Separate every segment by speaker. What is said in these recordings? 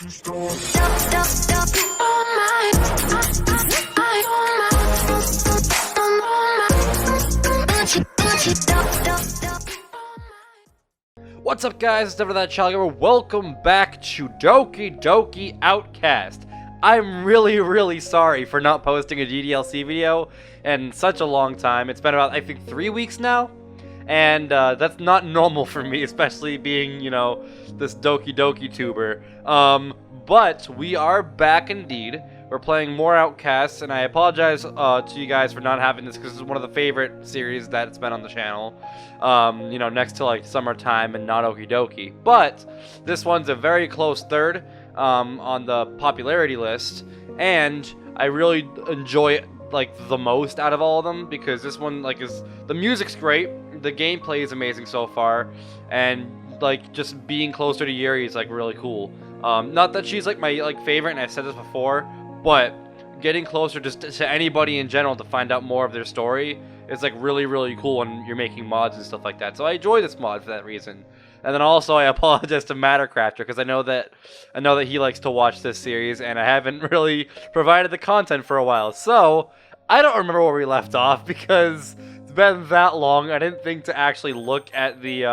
Speaker 1: What's up, guys? It's Never That Child. Welcome back to Doki Doki Outcast. I'm really sorry for not posting a DDLC video in such a long time. It's been about, I think, 3 weeks now. And that's not normal for me, especially being, you know, this Doki Doki tuber. But we are back indeed. We're playing more Outcasts, and I apologize to you guys for not having this because it's one of the favorite series that's been on the channel. You know, next to like Summertime and not Doki Doki. But this one's a very close third on the popularity list, and I really enjoy it like the most out of all of them because this one is the music's great, the gameplay is amazing so far, and like just being closer to Yuri is like really cool. Not that she's like my favorite, and I've said this before, but getting closer just to anybody in general to find out more of their story is like really cool when you're making mods and stuff like that. So I enjoy this mod for that reason. And then also I apologize to Mattercrafter because I know that he likes to watch this series, and I haven't really provided the content for a while. So I don't remember where we left off because it's been that long. I didn't think to actually look at the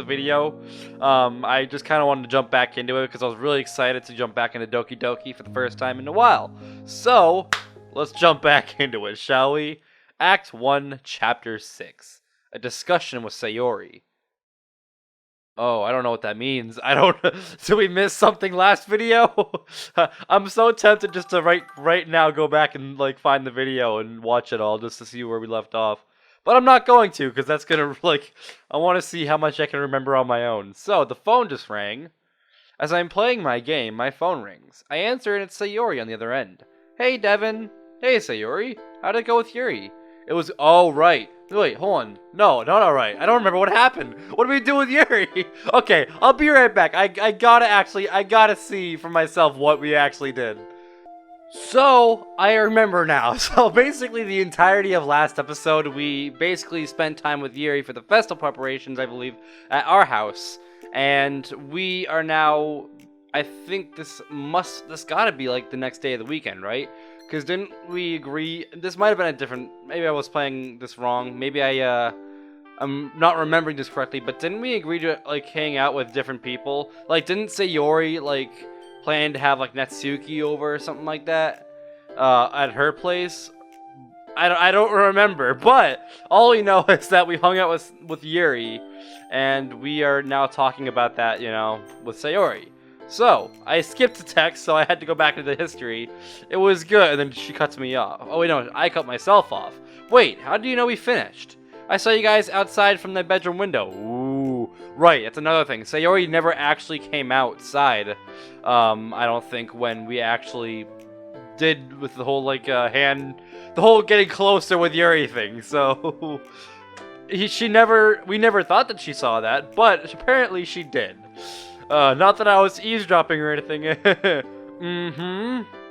Speaker 1: video. I just kind of wanted to jump back into it because I was really excited to jump back into Doki Doki for the first time in a while. So, let's jump back into it, shall we? Act 1, Chapter 6. A discussion with Sayori. Oh, I don't know what that means. Did we miss something last video? I'm so tempted just to right now go back and find the video and watch it all just to see where we left off. But I'm not going to, because that's gonna, I want to see how much I can remember on my own. So, the phone just rang. As I'm playing my game, my phone rings. I answer, and it's Sayori on the other end. Hey, Devin. Hey, Sayori. How'd it go with Yuri? It was alright. Wait, hold on. No, not alright. I don't remember what happened. What did we do with Yuri? Okay, I'll be right back. I gotta see for myself what we actually did. So, I remember now. So, basically, the entirety of last episode, we basically spent time with Yuri for the festival preparations, I believe, at our house. And we are now, I think this gotta be, the next day of the weekend, right? Because didn't we agree, this might have been a different, maybe I was playing this wrong, maybe I'm not remembering this correctly, but didn't we agree to, hang out with different people? Didn't Sayori, plan to have Natsuki over or something like that at her place. I don't remember, but all we know is that we hung out with Yuri, and we are now talking about that, you know, with Sayori. So I skipped the text, so I had to go back into the history. It was good, and then she cuts me off. Oh wait, no, I cut myself off. Wait, how do you know we finished? I saw you guys outside from the bedroom window. Ooh, right, that's another thing. Sayori never actually came outside. I don't think when we actually did with the whole the whole getting closer with Yuri thing. So we never thought that she saw that, but apparently she did. Not that I was eavesdropping or anything.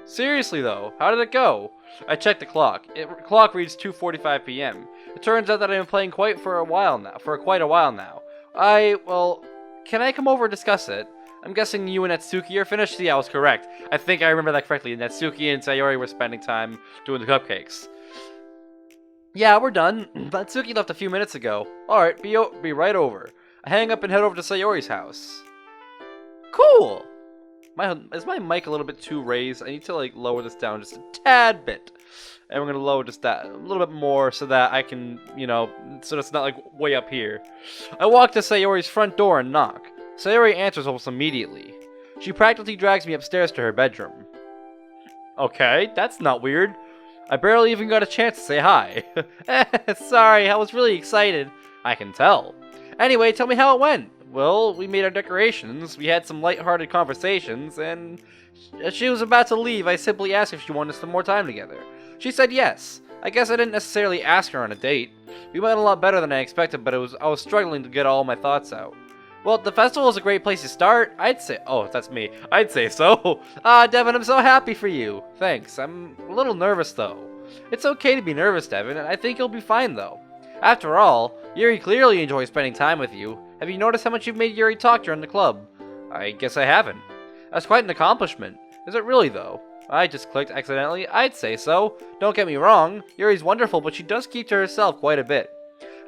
Speaker 1: Seriously though, how did it go? I checked the clock. Clock reads 2:45 p.m. It turns out that I've been playing quite a while now. Well, can I come over and discuss it? I'm guessing you and Natsuki are finished? Yeah, I was correct. I think I remember that correctly. Natsuki and Sayori were spending time doing the cupcakes. Yeah, we're done. Natsuki left a few minutes ago. Alright, be right over. I hang up and head over to Sayori's house. Cool! Is my mic a little bit too raised? I need to lower this down just a tad bit. And we're going to lower just that a little bit more so that I can, you know, so it's not way up here. I walk to Sayori's front door and knock. Sayori answers almost immediately. She practically drags me upstairs to her bedroom. Okay, that's not weird. I barely even got a chance to say hi. Sorry, I was really excited. I can tell. Anyway, tell me how it went. Well, we made our decorations, we had some light-hearted conversations, and as she was about to leave, I simply asked if she wanted some more time together. She said yes. I guess I didn't necessarily ask her on a date. We went a lot better than I expected, but I was struggling to get all my thoughts out. Well, the festival is a great place to start. I'd say... Oh, that's me. I'd say so. Devin, I'm so happy for you. Thanks. I'm a little nervous, though. It's okay to be nervous, Devin. I think you'll be fine, though. After all, Yuri clearly enjoys spending time with you. Have you noticed how much you've made Yuri talk during the club? I guess I haven't. That's quite an accomplishment. Is it really, though? I just clicked accidentally. I'd say so. Don't get me wrong. Yuri's wonderful, but she does keep to herself quite a bit.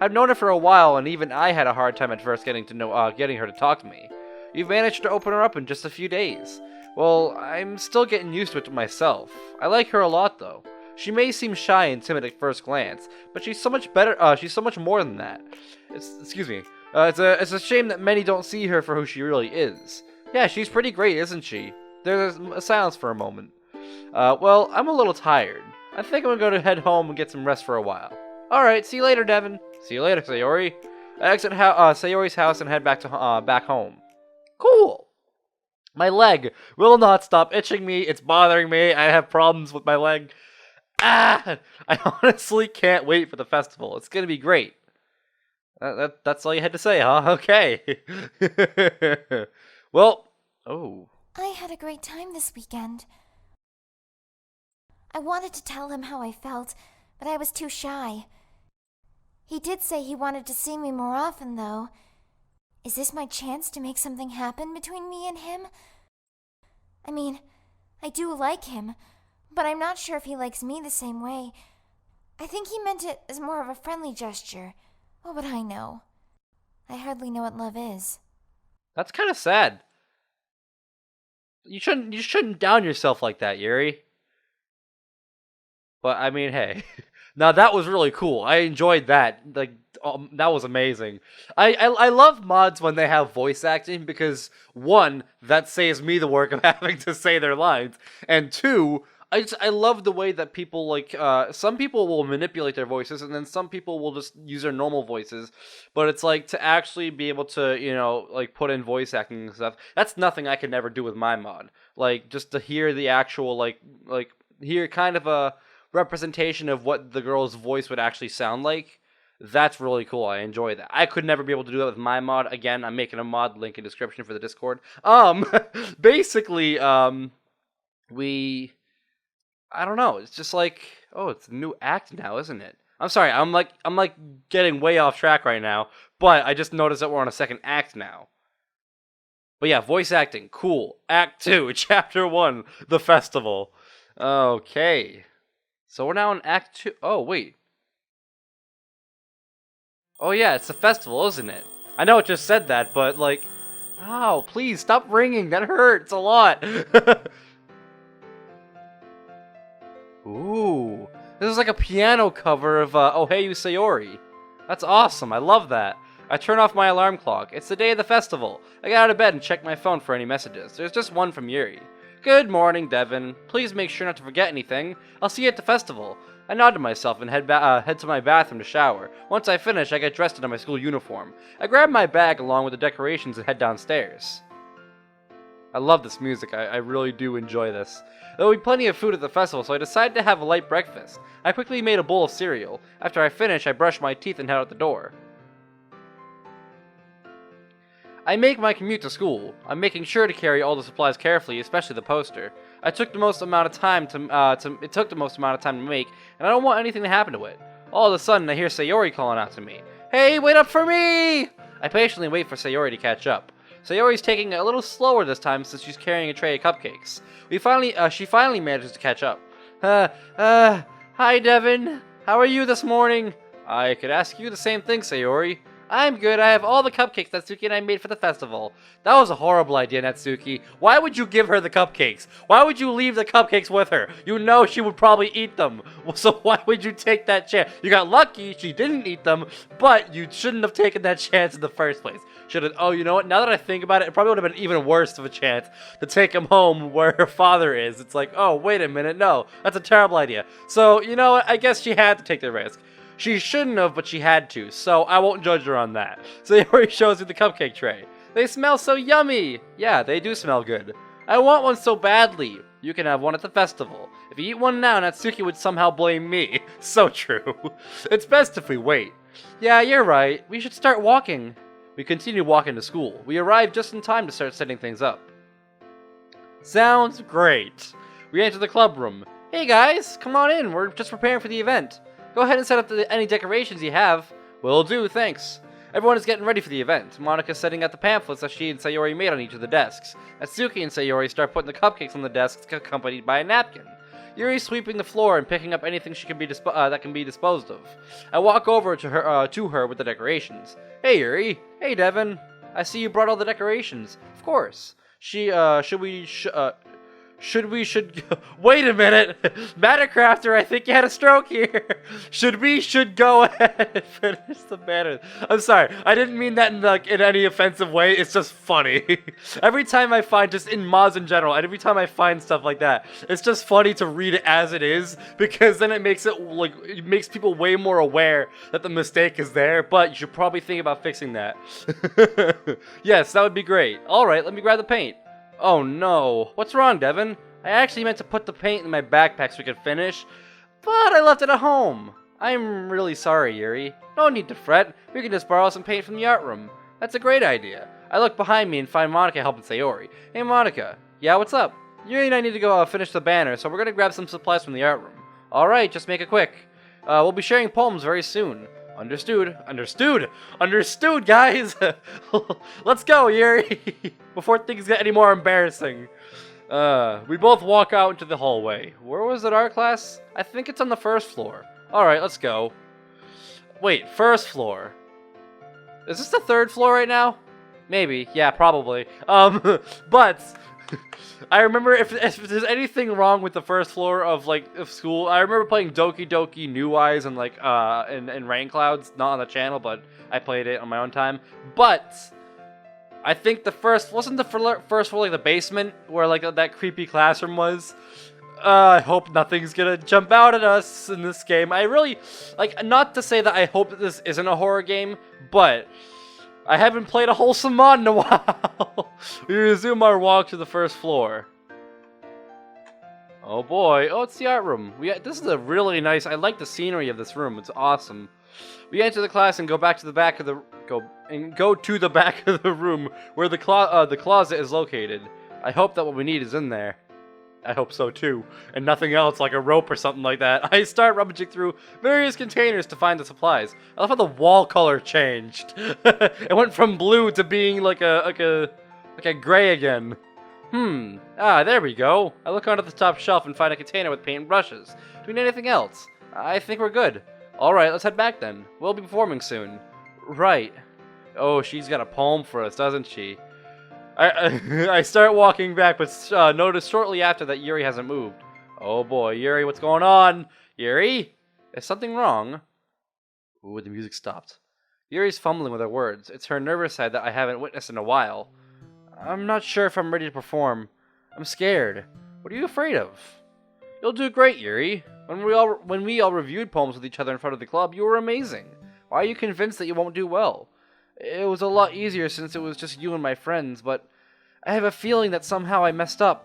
Speaker 1: I've known her for a while, and even I had a hard time at first getting her to talk to me. You've managed to open her up in just a few days. Well, I'm still getting used to it myself. I like her a lot, though. She may seem shy and timid at first glance, but she's so much better. She's so much more than that. Excuse me. It's a shame that many don't see her for who she really is. Yeah, she's pretty great, isn't she? There's a silence for a moment. Well, I'm a little tired. I think I'm gonna head home and get some rest for a while. Alright, see you later, Devin. See you later, Sayori. I exit Sayori's house and head back home. Cool! My leg will not stop itching me. It's bothering me. I have problems with my leg. I honestly can't wait for the festival. It's gonna be great. That's all you had to say, huh? Okay. Well, oh.
Speaker 2: I had a great time this weekend. I wanted to tell him how I felt, but I was too shy. He did say he wanted to see me more often, though. Is this my chance to make something happen between me and him? I mean, I do like him, but I'm not sure if he likes me the same way. I think he meant it as more of a friendly gesture. What would I know? I hardly know what love is.
Speaker 1: That's kind of sad. You shouldn't down yourself like that, Yuri. But I mean, hey. Now that was really cool. I enjoyed that. Like, that was amazing. I love mods when they have voice acting because, one, that saves me the work of having to say their lines, and two, I love the way that people, like, some people will manipulate their voices, and then some people will just use their normal voices, but it's like, to actually be able to, you know, like, put in voice acting and stuff, that's nothing I could never do with my mod. Like, just to hear the actual, like, hear kind of a representation of what the girl's voice would actually sound like, that's really cool. I enjoy that. I could never be able to do that with my mod. Again, I'm making a mod, link in description for the Discord. Basically, I don't know. It's just like, oh, it's a new act now, isn't it? I'm sorry. I'm like getting way off track right now, but I just noticed that we're on a second act now. But yeah, voice acting, cool. Act 2, Chapter 1, The Festival. Okay. So we're now in Act 2. Oh, wait. Oh yeah, it's the festival, isn't it? I know it just said that, but like, ow, please stop ringing. That hurts a lot. Ooh, this is like a piano cover of Oh Hey You Sayori. That's awesome. I love that. I turn off my alarm clock. It's the day of the festival. I get out of bed and check my phone for any messages. There's just one from Yuri. Good morning, Devin. Please make sure not to forget anything. I'll see you at the festival. I nod to myself and head to my bathroom to shower. Once I finish, I get dressed into my school uniform. I grab my bag along with the decorations and head downstairs. I love this music. I really do enjoy this. There will be plenty of food at the festival, so I decided to have a light breakfast. I quickly made a bowl of cereal. After I finish, I brush my teeth and head out the door. I make my commute to school. I'm making sure to carry all the supplies carefully, especially the poster. It took the most amount of time to make, and I don't want anything to happen to it. All of a sudden, I hear Sayori calling out to me. Hey, wait up for me! I patiently wait for Sayori to catch up. Sayori's taking it a little slower this time since she's carrying a tray of cupcakes. She finally manages to catch up. Hi Devin. How are you this morning? I could ask you the same thing, Sayori. I'm good. I have all the cupcakes Natsuki and I made for the festival. That was a horrible idea, Natsuki. Why would you give her the cupcakes? Why would you leave the cupcakes with her? You know she would probably eat them. So why would you take that chance? You got lucky she didn't eat them, but you shouldn't have taken that chance in the first place. Oh, you know what? Now that I think about it, it probably would have been even worse of a chance to take him home where her father is. It's like, oh, wait a minute. No, that's a terrible idea. So, you know what? I guess she had to take the risk. She shouldn't have, but she had to, so I won't judge her on that. Sayori shows me the cupcake tray. They smell so yummy! Yeah, they do smell good. I want one so badly. You can have one at the festival. If you eat one now, Natsuki would somehow blame me. So true. It's best if we wait. Yeah, you're right. We should start walking. We continue walking to school. We arrive just in time to start setting things up. Sounds great. We enter the club room. Hey guys, come on in. We're just preparing for the event. Go ahead and set up any decorations you have. Will do, thanks. Everyone is getting ready for the event. Monika's setting out the pamphlets that she and Sayori made on each of the desks. Natsuki and Sayori start putting the cupcakes on the desks, accompanied by a napkin. Yuri's sweeping the floor and picking up anything she can be that can be disposed of. I walk over to her with the decorations. Hey Yuri. Hey Devin. I see you brought all the decorations. Of course. Should wait a minute, Mattercrafter, I think you had a stroke here. Should go ahead and finish the banner. I'm sorry, I didn't mean that in any offensive way. It's just funny. Every time I find, just in mods in general, and every time I find stuff like that, it's just funny to read it as it is, because then it makes people way more aware that the mistake is there. But you should probably think about fixing that. Yes, that would be great. All right, let me grab the paint. Oh no. What's wrong, Devin? I actually meant to put the paint in my backpack so we could finish, but I left it at home. I'm really sorry, Yuri. No need to fret. We can just borrow some paint from the art room. That's a great idea. I look behind me and find Monika helping Sayori. Hey, Monika. Yeah, what's up? Yuri and I need to go finish the banner, so we're gonna grab some supplies from the art room. Alright, just make it quick. We'll be sharing poems very soon. Understood. Understood, guys. Let's go, Yuri. Before things get any more embarrassing. We both walk out into the hallway. Where was it, art class? I think it's on the first floor. Alright, let's go. Wait, first floor. Is this the third floor right now? Maybe. Yeah, probably. But I remember if there's anything wrong with the first floor of school, I remember playing Doki Doki New Eyes and in Rain Clouds, not on the channel, but I played it on my own time. But I think wasn't the first floor like the basement where that creepy classroom was? I hope nothing's gonna jump out at us in this game. I really not to say that I hope that this isn't a horror game, but I haven't played a wholesome mod in a while. We resume our walk to the first floor. Oh boy. Oh, it's the art room. This is a really nice. I like the scenery of this room. It's awesome. We enter the class and go to the back of the room where the closet is located. I hope that what we need is in there. I hope so too, and nothing else like a rope or something like that. I start rummaging through various containers to find the supplies. I love how the wall color changed. It went from blue to being like a gray again. There we go. I look under the top shelf and find a container with paint and brushes. Do we need anything else? I think we're good. Alright, let's head back then. We'll be performing soon. Right. Oh, she's got a poem for us, doesn't she? I start walking back, but notice shortly after that Yuri hasn't moved. Oh boy, Yuri, what's going on? Yuri? Is something wrong? Ooh, the music stopped. Yuri's fumbling with her words. It's her nervous side that I haven't witnessed in a while. I'm not sure if I'm ready to perform. I'm scared. What are you afraid of? You'll do great, Yuri. When we all reviewed poems with each other in front of the club, you were amazing. Why are you convinced that you won't do well? It was a lot easier since it was just you and my friends, but I have a feeling that somehow I messed up.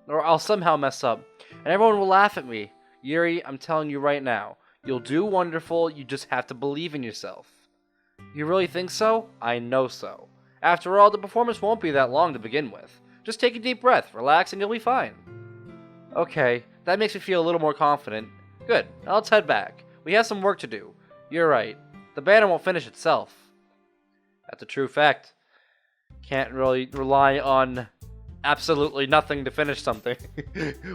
Speaker 1: Or I'll somehow mess up. And everyone will laugh at me. Yuri, I'm telling you right now. You'll do wonderful, you just have to believe in yourself. You really think so? I know so. After all, the performance won't be that long to begin with. Just take a deep breath, relax, and you'll be fine. Okay, that makes me feel a little more confident. Good, now let's head back. We have some work to do. You're right. The banner won't finish itself. That's a true fact. Can't really rely on absolutely nothing to finish something.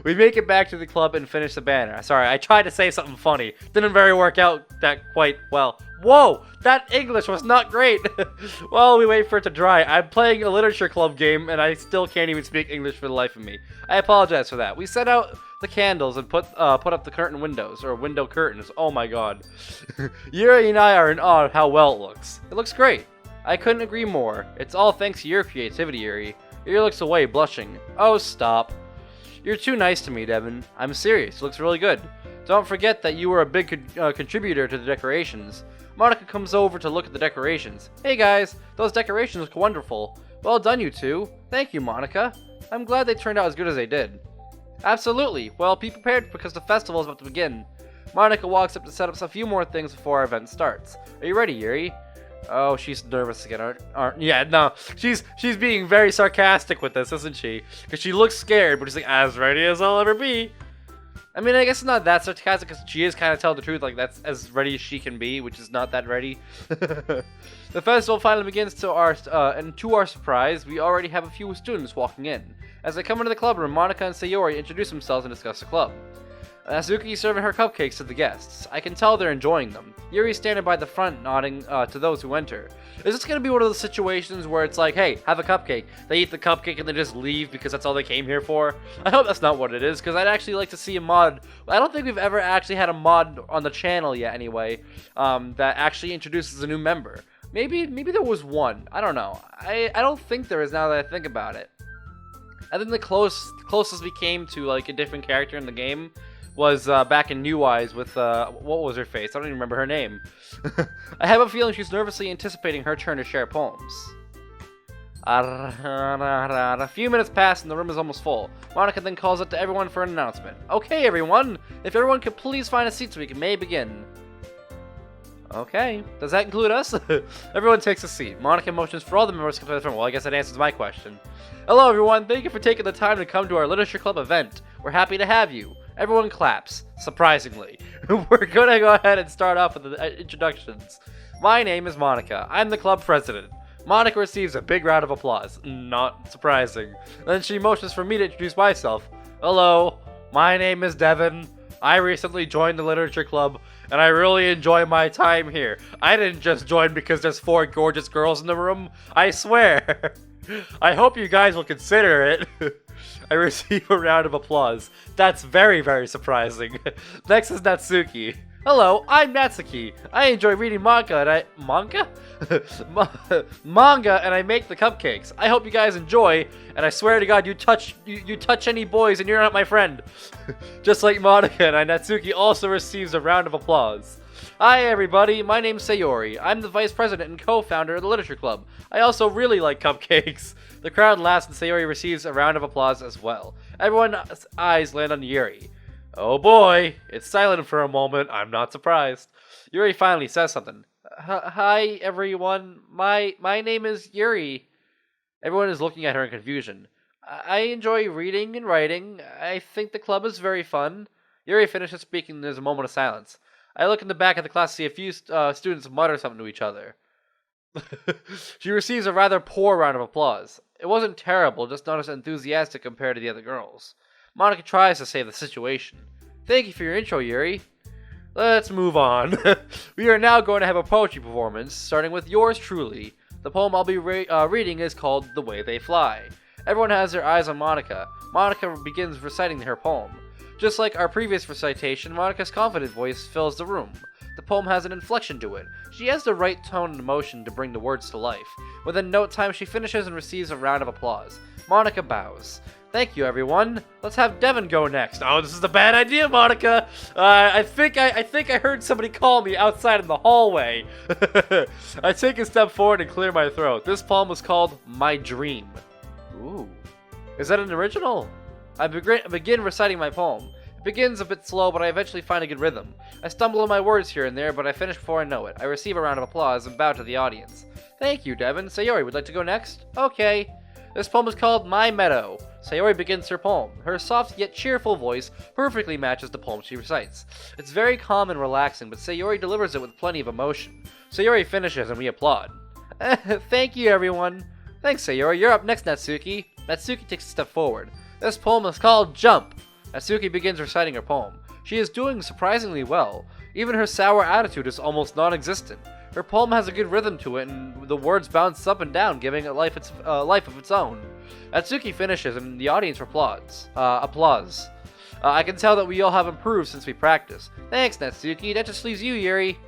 Speaker 1: We make it back to the club and finish the banner. Sorry, I tried to say something funny. Didn't work out that quite well. Whoa, that English was not great. Well, we wait for it to dry. I'm playing a literature club game and I still can't even speak English for the life of me. I apologize for that. We set out the candles and put up the curtain windows, or window curtains. Oh my god. Yuri and I are in awe of how well it looks. It looks great. I couldn't agree more. It's all thanks to your creativity, Yuri. Yuri looks away, blushing. Oh, stop. You're too nice to me, Devin. I'm serious. It looks really good. Don't forget that you were a big contributor to the decorations. Monika comes over to look at the decorations. Hey guys, those decorations look wonderful. Well done, you two. Thank you, Monika. I'm glad they turned out as good as they did. Absolutely. Well, be prepared because the festival is about to begin. Monika walks up to set up a few more things before our event starts. Are you ready, Yuri? Oh, she's nervous again. Yeah, no. She's being very sarcastic with this, isn't she? Because she looks scared, but she's like, as ready as I'll ever be. I mean, I guess it's not that sarcastic because she is kind of telling the truth. Like, that's as ready as she can be, which is not that ready. The festival finally begins and to our surprise, we already have a few students walking in. As they come into the club room, Monica and Sayori introduce themselves and discuss the club. Azuki is serving her cupcakes to the guests. I can tell they're enjoying them. Yuri's standing by the front nodding to those who enter. Is this going to be one of those situations where it's like, hey, have a cupcake. They eat the cupcake and they just leave because that's all they came here for? I hope that's not what it is, because I'd actually like to see a mod. I don't think we've ever actually had a mod on the channel yet anyway, that actually introduces a new member. Maybe there was one. I don't know. I don't think there is now that I think about it. I think the closest we came to like a different character in the game was back in New Eyes with, what was her face? I don't even remember her name. I have a feeling she's nervously anticipating her turn to share poems. A few minutes pass and the room is almost full. Monica then calls out to everyone for an announcement. Okay, everyone, if everyone could please find a seat so we may begin. Okay, does that include us? Everyone takes a seat. Monica motions for all the members to come to the front. Well, I guess that answers my question. Hello, everyone. Thank you for taking the time to come to our Literature Club event. We're happy to have you. Everyone claps, surprisingly. We're gonna go ahead and start off with the introductions. My name is Monica. I'm the club president. Monica receives a big round of applause. Not surprising. Then she motions for me to introduce myself. Hello, my name is Devin. I recently joined the Literature Club, and I really enjoy my time here. I didn't just join because there's 4 gorgeous girls in the room. I swear. I hope you guys will consider it. I receive a round of applause. That's very, very surprising. Next is Natsuki. Hello, I'm Natsuki. I enjoy reading manga and I make the cupcakes. I hope you guys enjoy, and I swear to God, you touch any boys and you're not my friend. Just like Monica, and Natsuki also receives a round of applause. Hi everybody, my name's Sayori. I'm the vice president and co-founder of the Literature Club. I also really like cupcakes. The crowd laughs and Sayori receives a round of applause as well. Everyone's eyes land on Yuri. Oh boy, it's silent for a moment. I'm not surprised. Yuri finally says something. Hi everyone, my name is Yuri. Everyone is looking at her in confusion. I enjoy reading and writing. I think the club is very fun. Yuri finishes speaking and there's a moment of silence. I look in the back of the class to see a few students mutter something to each other. She receives a rather poor round of applause. It wasn't terrible, just not as enthusiastic compared to the other girls. Monica tries to save the situation. Thank you for your intro, Yuri. Let's move on. We are now going to have a poetry performance, starting with yours truly. The poem I'll be reading is called The Way They Fly. Everyone has their eyes on Monica. Monica begins reciting her poem. Just like our previous recitation, Monica's confident voice fills the room. The poem has an inflection to it. She has the right tone and emotion to bring the words to life. Within no time, she finishes and receives a round of applause. Monica bows. Thank you, everyone. Let's have Devin go next. Oh, this is a bad idea, Monica. I think I heard somebody call me outside in the hallway. I take a step forward and clear my throat. This poem was called My Dream. Ooh. Is that an original? I begin reciting my poem. It begins a bit slow, but I eventually find a good rhythm. I stumble on my words here and there, but I finish before I know it. I receive a round of applause and bow to the audience. Thank you, Devin. Sayori, would like to go next? Okay. This poem is called My Meadow. Sayori begins her poem. Her soft yet cheerful voice perfectly matches the poem she recites. It's very calm and relaxing, but Sayori delivers it with plenty of emotion. Sayori finishes and we applaud. Thank you, everyone. Thanks, Sayori. You're up next, Natsuki. Natsuki takes a step forward. This poem is called Jump. Natsuki begins reciting her poem. She is doing surprisingly well. Even her sour attitude is almost non-existent. Her poem has a good rhythm to it, and the words bounce up and down, giving it life of its own. Natsuki finishes, and the audience applauds. I can tell that we all have improved since we practiced. Thanks, Natsuki. That just leaves you, Yuri.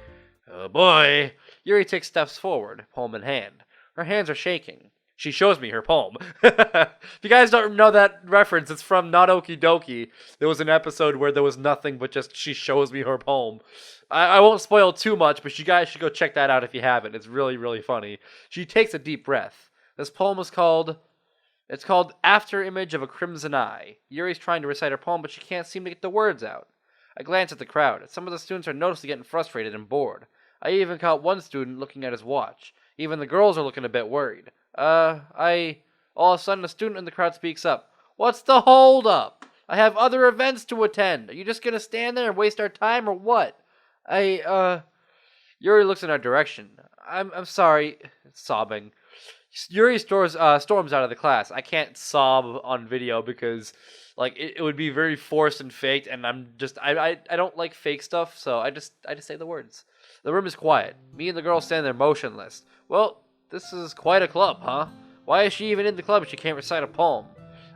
Speaker 1: Oh boy. Yuri takes steps forward, poem in hand. Her hands are shaking. She shows me her poem. If you guys don't know that reference, it's from Doki Doki. There was an episode where there was nothing but just she shows me her poem. I won't spoil too much, but you guys should go check that out if you haven't. It's really, really funny. She takes a deep breath. This poem is called... It's called After Image of a Crimson Eye. Yuri's trying to recite her poem, but she can't seem to get the words out. I glance at the crowd. Some of the students are noticeably getting frustrated and bored. I even caught one student looking at his watch. Even the girls are looking a bit worried. All of a sudden, a student in the crowd speaks up. What's the hold up? I have other events to attend. Are you just gonna stand there and waste our time or what? Yuri looks in our direction. I'm sorry, sobbing. Yuri storms out of the class. I can't sob on video because like it would be very forced and faked, and I don't like fake stuff, so I just say the words. The room is quiet. Me and the girl stand there motionless. Well, this is quite a club, huh? Why is she even in the club if she can't recite a poem?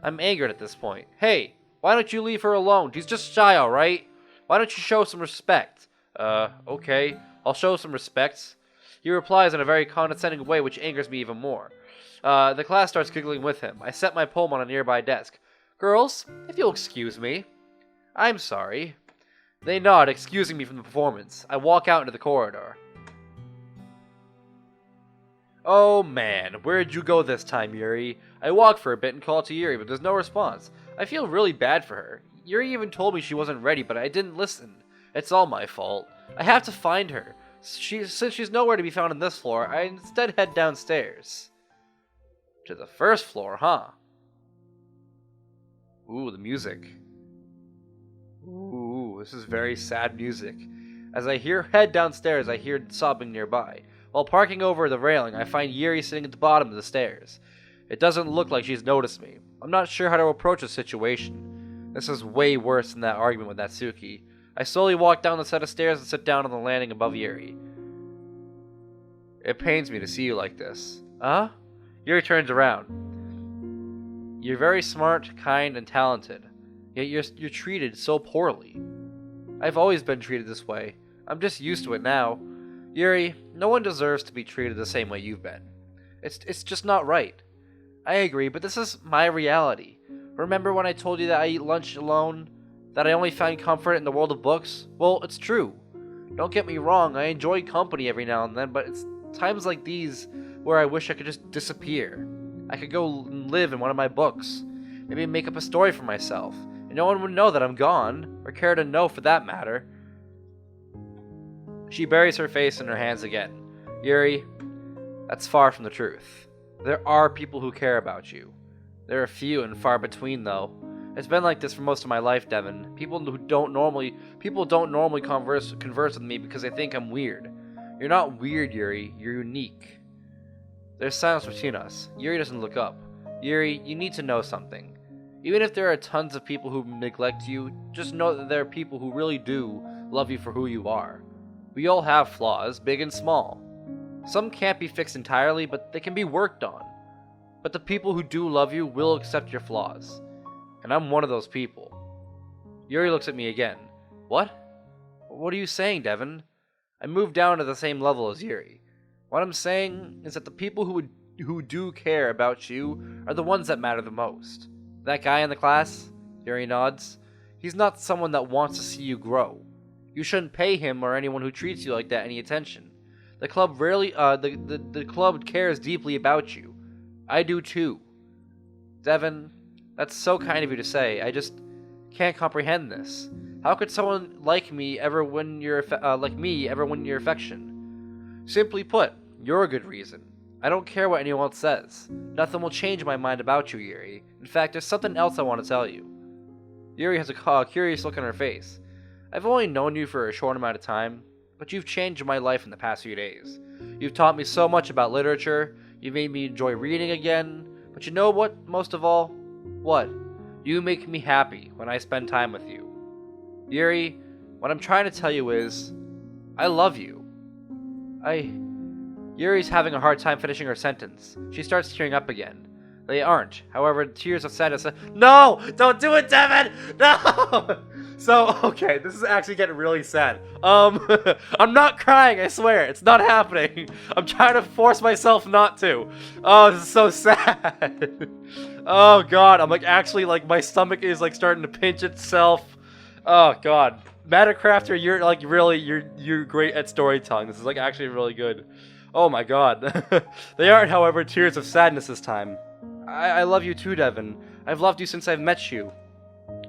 Speaker 1: I'm angered at this point. Hey, why don't you leave her alone? She's just shy, alright? Why don't you show some respect? Okay. I'll show some respect. He replies in a very condescending way, which angers me even more. The class starts giggling with him. I set my poem on a nearby desk. Girls, if you'll excuse me. I'm sorry. They nod, excusing me from the performance. I walk out into the corridor. Oh man, where'd you go this time, Yuri? I walk for a bit and call to Yuri, but there's no response. I feel really bad for her. Yuri even told me she wasn't ready, but I didn't listen. It's all my fault. I have to find her. Since she's nowhere to be found on this floor, I instead head downstairs. To the first floor, huh? Ooh, the music. Ooh, this is very sad music. As I head downstairs, I hear sobbing nearby. While parking over the railing, I find Yuri sitting at the bottom of the stairs. It doesn't look like she's noticed me. I'm not sure how to approach the situation. This is way worse than that argument with Natsuki. I slowly walk down the set of stairs and sit down on the landing above Yuri. It pains me to see you like this. Huh? Yuri turns around. You're very smart, kind, and talented. Yet you're treated so poorly. I've always been treated this way. I'm just used to it now. Yuri, no one deserves to be treated the same way you've been. It's just not right. I agree, but this is my reality. Remember when I told you that I eat lunch alone? That I only find comfort in the world of books? Well, it's true. Don't get me wrong, I enjoy company every now and then, but it's times like these where I wish I could just disappear. I could go and live in one of my books. Maybe make up a story for myself. And no one would know that I'm gone, or care to know for that matter. She buries her face in her hands again. Yuri, that's far from the truth. There are people who care about you. There are few and far between, though. It's been like this for most of my life, Devin. People don't normally converse with me because they think I'm weird. You're not weird, Yuri. You're unique. There's silence between us. Yuri doesn't look up. Yuri, you need to know something. Even if there are tons of people who neglect you, just know that there are people who really do love you for who you are. We all have flaws, big and small. Some can't be fixed entirely, but they can be worked on. But the people who do love you will accept your flaws. And I'm one of those people. Yuri looks at me again. What? What are you saying, Devin? I moved down to the same level as Yuri. What I'm saying is that the people who do care about you are the ones that matter the most. That guy in the class, Yuri nods, he's not someone that wants to see you grow. You shouldn't pay him or anyone who treats you like that any attention. The club the club cares deeply about you. I do too. Devin, that's so kind of you to say. I just can't comprehend this. How could someone like me ever win your affection? Simply put, you're a good reason. I don't care what anyone else says. Nothing will change my mind about you, Yuri. In fact, there's something else I want to tell you. Yuri has a curious look on her face. I've only known you for a short amount of time, but you've changed my life in the past few days. You've taught me so much about literature, you've made me enjoy reading again, but you know what, most of all? What? You make me happy when I spend time with you. Yuri, what I'm trying to tell you is, I love you. Yuri's having a hard time finishing her sentence. She starts tearing up again. They aren't. However, tears of sadness. No! Don't do it, Devin! No! So, okay, this is actually getting really sad. I'm not crying, I swear. It's not happening. I'm trying to force myself not to. Oh, this is so sad. Oh, God. I'm actually, my stomach is, starting to pinch itself. Oh, God. Mattercrafter, you're great at storytelling. This is, actually really good. Oh, my God. They aren't, however, tears of sadness this time. I love you too, Devin. I've loved you since I've met you.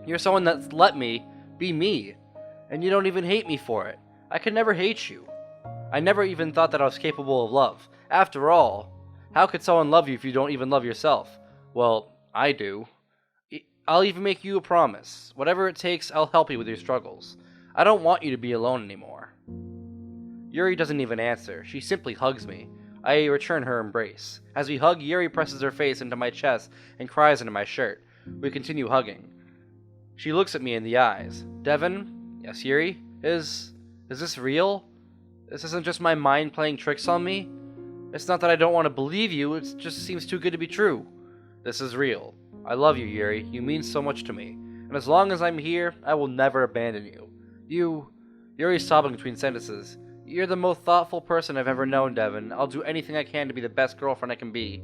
Speaker 1: You're someone that's let me be me, and you don't even hate me for it. I could never hate you. I never even thought that I was capable of love. After all, how could someone love you if you don't even love yourself? Well, I do. I'll even make you a promise. Whatever it takes, I'll help you with your struggles. I don't want you to be alone anymore. Yuri doesn't even answer. She simply hugs me. I return her embrace. As we hug, Yuri presses her face into my chest and cries into my shirt. We continue hugging. She looks at me in the eyes. Devin? Yes, Yuri? Is this real? This isn't just my mind playing tricks on me? It's not that I don't want to believe you, it just seems too good to be true. This is real. I love you, Yuri. You mean so much to me. And as long as I'm here, I will never abandon you. Yuri's sobbing between sentences. You're the most thoughtful person I've ever known, Devin. I'll do anything I can to be the best girlfriend I can be.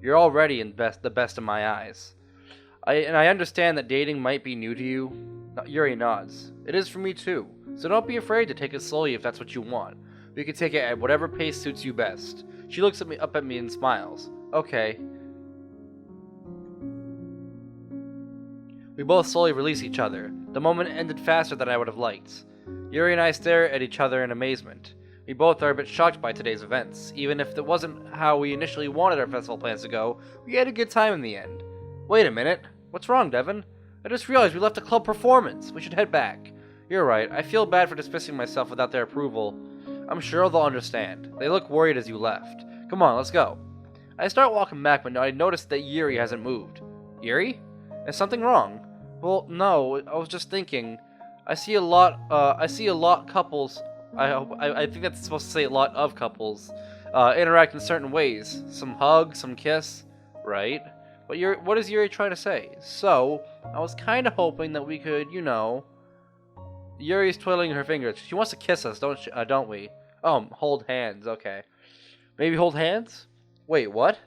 Speaker 1: You're already the best in my eyes. I understand that dating might be new to you. Yuri nods. It is for me too. So don't be afraid to take it slowly if that's what you want. We can take it at whatever pace suits you best. She looks up at me and smiles. Okay. We both slowly release each other. The moment ended faster than I would have liked. Yuri and I stare at each other in amazement. We both are a bit shocked by today's events. Even if it wasn't how we initially wanted our festival plans to go, we had a good time in the end. Wait a minute. What's wrong, Devin? I just realized we left a club performance. We should head back. You're right. I feel bad for dismissing myself without their approval. I'm sure they'll understand. They look worried as you left. Come on, let's go. I start walking back, but I notice that Yuri hasn't moved. Yuri? Is something wrong? Well, no. I was just thinking. I see a lot couples. I think that's supposed to say a lot of couples interact in certain ways. Some hug, some kiss, right? But what is Yuri trying to say? So, I was kind of hoping that we could, Yuri's twiddling her fingers. She wants to kiss us, don't we? Hold hands, okay. Maybe hold hands? Wait, what?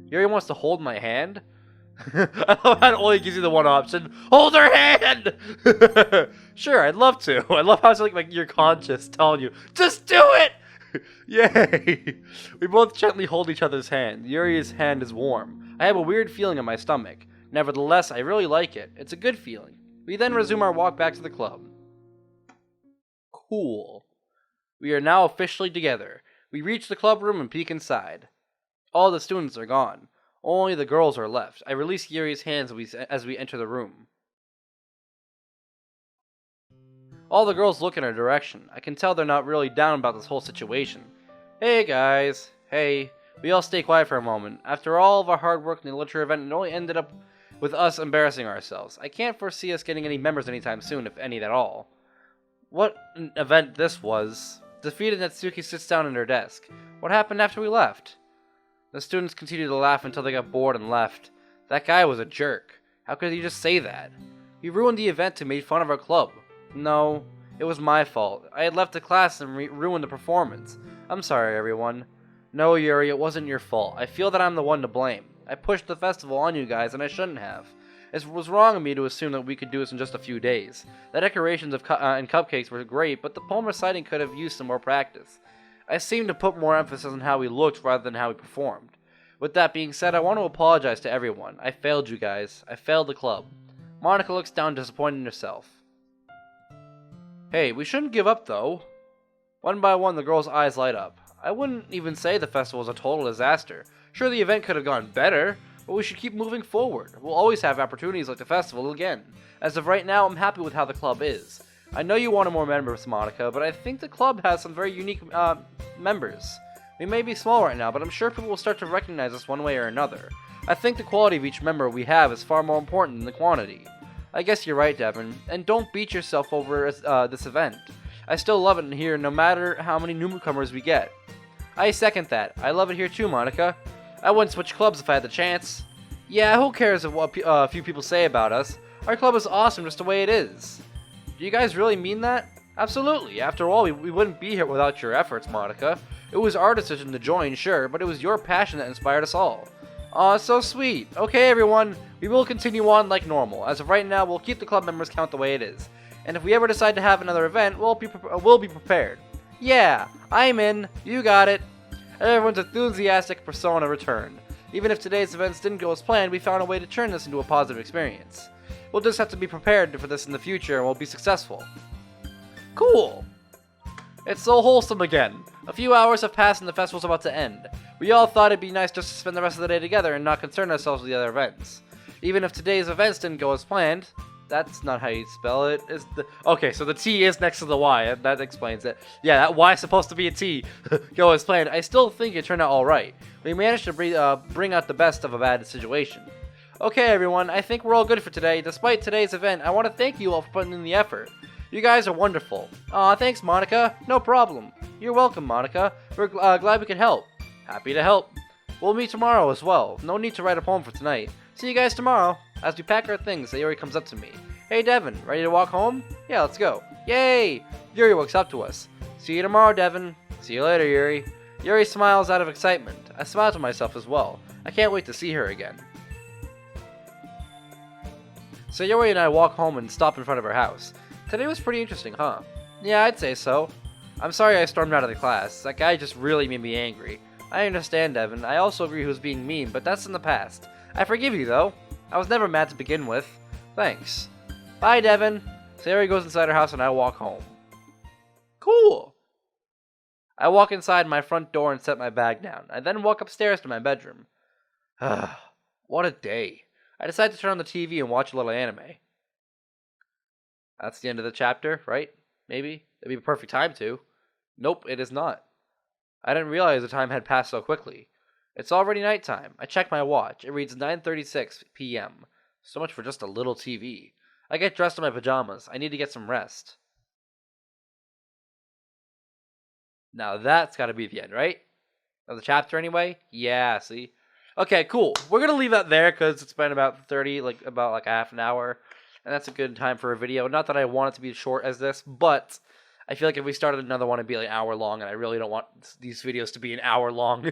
Speaker 1: Yuri wants to hold my hand? I love how it only gives you the one option. Hold her hand! Sure, I'd love to. I love how it's like your conscience telling you, just do it! Yay! We both gently hold each other's hand. Yuri's hand is warm. I have a weird feeling in my stomach. Nevertheless, I really like it. It's a good feeling. We then resume our walk back to the club. Cool. We are now officially together. We reach the club room and peek inside. All the students are gone. Only the girls are left. I release Yuri's hands as we enter the room. All the girls look in our direction. I can tell they're not really down about this whole situation. Hey guys. Hey. We all stay quiet for a moment. After all of our hard work in the literature event, it only ended up with us embarrassing ourselves. I can't foresee us getting any members anytime soon, if any at all. What an event this was. Defeated, Natsuki sits down at her desk. What happened after we left? The students continued to laugh until they got bored and left. That guy was a jerk. How could he just say that? He ruined the event to make fun of our club. No, it was my fault. I had left the class and ruined the performance. I'm sorry, everyone. No, Yuri, it wasn't your fault. I feel that I'm the one to blame. I pushed the festival on you guys, and I shouldn't have. It was wrong of me to assume that we could do this in just a few days. The decorations and cupcakes were great, but the poem reciting could have used some more practice. I seemed to put more emphasis on how we looked rather than how we performed. With that being said, I want to apologize to everyone. I failed you guys. I failed the club. Monica looks down disappointed in herself. Hey, we shouldn't give up though. One by one, the girls' eyes light up. I wouldn't even say the festival was a total disaster. Sure, the event could have gone better, but we should keep moving forward. We'll always have opportunities like the festival again. As of right now, I'm happy with how the club is. I know you wanted more members, Monica, but I think the club has some very unique members. We may be small right now, but I'm sure people will start to recognize us one way or another. I think the quality of each member we have is far more important than the quantity. I guess you're right, Devin, and don't beat yourself over this event. I still love it here no matter how many newcomers we get. I second that. I love it here too, Monica. I wouldn't switch clubs if I had the chance. Yeah, who cares what a few people say about us? Our club is awesome just the way it is. Do you guys really mean that? Absolutely. After all, we wouldn't be here without your efforts, Monica. It was our decision to join, sure, but it was your passion that inspired us all. Aw, so sweet. Okay, everyone, we will continue on like normal. As of right now, we'll keep the club members count the way it is. And if we ever decide to have another event, we'll be prepared. Yeah, I'm in. You got it. Everyone's enthusiastic persona returned. Even if today's events didn't go as planned, we found a way to turn this into a positive experience. We'll just have to be prepared for this in the future and we'll be successful. Cool! It's so wholesome again. A few hours have passed and the festival's about to end. We all thought it'd be nice just to spend the rest of the day together and not concern ourselves with the other events. Even if today's events didn't go as planned, that's not how you spell it. Okay, so the T is next to the Y. That explains it. Yeah, that Y is supposed to be a T. Go as planned. I still think it turned out alright. We managed to bring out the best of a bad situation. Okay, everyone, I think we're all good for today. Despite today's event, I want to thank you all for putting in the effort. You guys are wonderful. Aw, thanks, Monica. No problem. You're welcome, Monica. We're glad we could help. Happy to help. We'll meet tomorrow as well. No need to write a poem for tonight. See you guys tomorrow. As we pack our things, Yuri comes up to me. Hey, Devin, ready to walk home? Yeah, let's go. Yay! Yuri walks up to us. See you tomorrow, Devin. See you later, Yuri. Yuri smiles out of excitement. I smile to myself as well. I can't wait to see her again. So Yuri and I walk home and stop in front of her house. Today was pretty interesting, huh? Yeah, I'd say so. I'm sorry I stormed out of the class. That guy just really made me angry. I understand, Devin. I also agree he was being mean, but that's in the past. I forgive you, though. I was never mad to begin with. Thanks. Bye, Devin. So Yuri goes inside her house and I walk home. Cool. I walk inside my front door and set my bag down. I then walk upstairs to my bedroom. What a day. I decide to turn on the TV and watch a little anime. That's the end of the chapter, right? Maybe? It'd be a perfect time to. Nope, it is not. I didn't realize the time had passed so quickly. It's already nighttime. I check my watch. It reads 9:36 p.m. So much for just a little TV. I get dressed in my pajamas. I need to get some rest. Now that's gotta be the end, right? Of the chapter anyway? Yeah, see? Okay, cool. We're gonna leave that there because it's been about about a half an hour. And that's a good time for a video. Not that I want it to be as short as this, but I feel like if we started another one, it'd be like an hour long, and I really don't want these videos to be an hour long.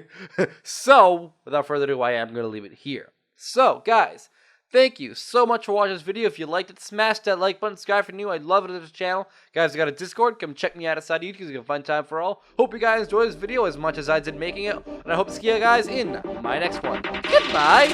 Speaker 1: So, without further ado, I am going to leave it here. So, guys, thank you so much for watching this video. If you liked it, smash that like button, subscribe if you're new. I'd love it to this channel. Guys, I got a Discord. Come check me out outside of YouTube because you can find time for all. Hope you guys enjoyed this video as much as I did making it, and I hope to see you guys in my next one. Goodbye!